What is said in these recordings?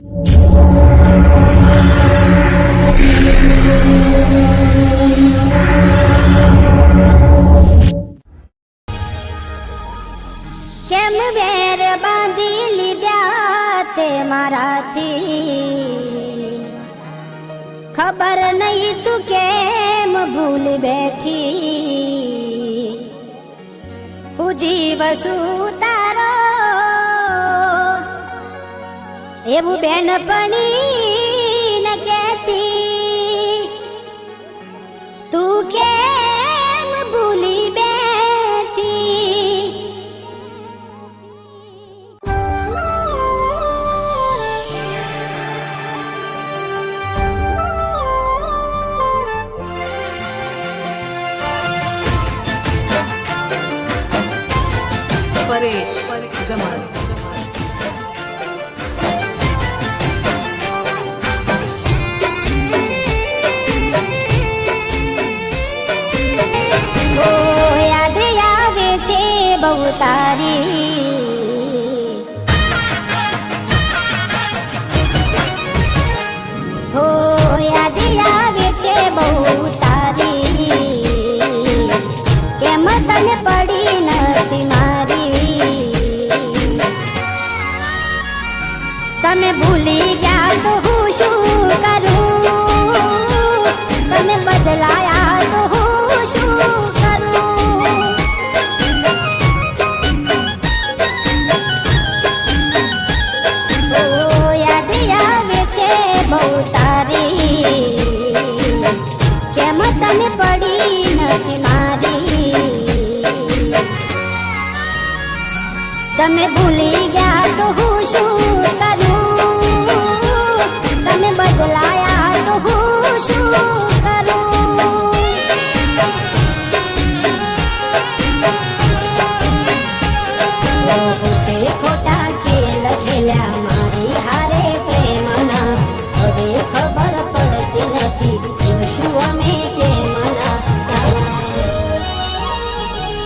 કેમ વેર બાંધી લીધા તે મારાથી, ખબર નહીં તું કેમ ભૂલ બેઠી. હું જીવ છું તારો એવું બેનપણી ન કહેતી, તું કેમ ભૂલી બેઠી. પરેશ ગમાન. યાદ આવે છે બહુ તારી, હો યાદ આવે છે બહુ તારી, કેમ તને પડી નથી મારી. તમે ભૂલી ગયા તો હું શું કરું, તમે બદલાયા તો હું શું કરું. ઓ યાદ આવે છે બહુ તારી, કેમ તને પડી નથી મારી. તમે ભૂલી ગયા તો હું શું કરું, તમે બદલાયા તો હું શું કરું. ખોટે ખોટા ખેલ ખેલ્યા મારી હારે પ્રેમના, હવે ખબર પડતી નથી શું અમે કેમના.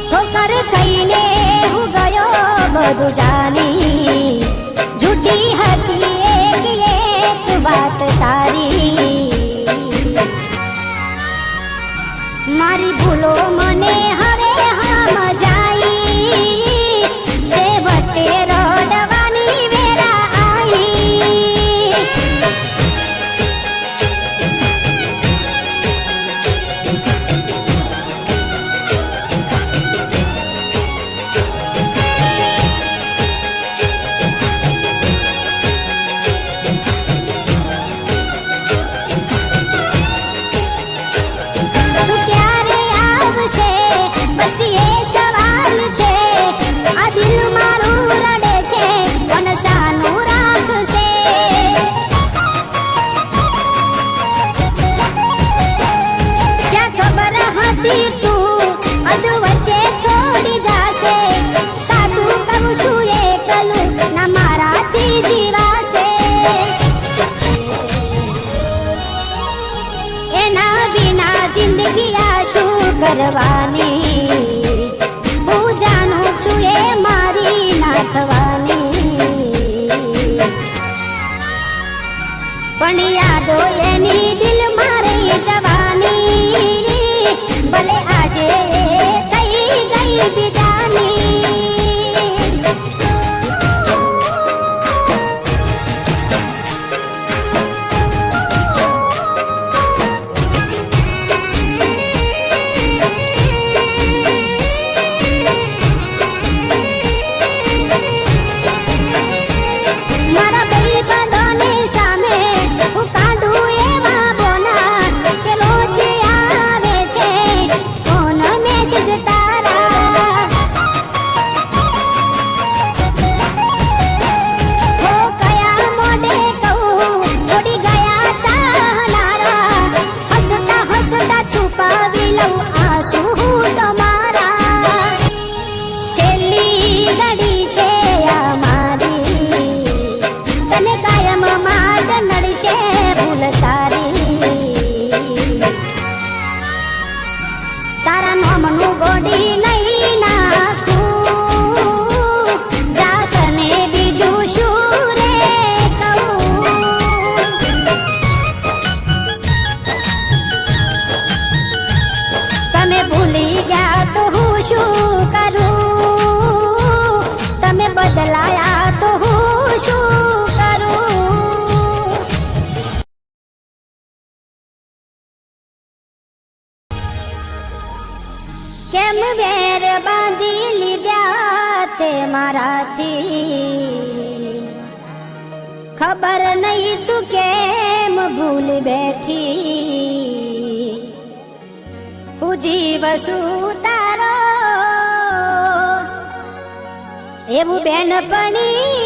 ઠોકર થઈને હું ગયો બધું જાણી, જૂઠી હતી એક વાત તારી. મારી ભૂલો મને હવે સમજાઈ, છેવટે રડવાની વેરા આવી. તું ક્યારે આવશે બસ એ સવાલ છે, આ દિલ મારું રડે છે કોણ સાનું રાખશે. ક્યાં ખબર હતી તું અધ વચ્ચે છોડી જાશે, સાચું કહું છું એકલું ના મારાથી જીવાશે. એના વિના જિંદગી આ શું કરવાની, હું જાણું છું એ મારી ના થવાની. પણ યાદો એની દિલ મારે જવાની, ભલે આજે થઈ ગઈ બીજાની. મારા ભાઈબંધોની સામે હું કાઢું એવા મારાથી ખબર નહીં તું કેમ ભૂલી બેઠી હું જીવશું તારો એવું બેનપણી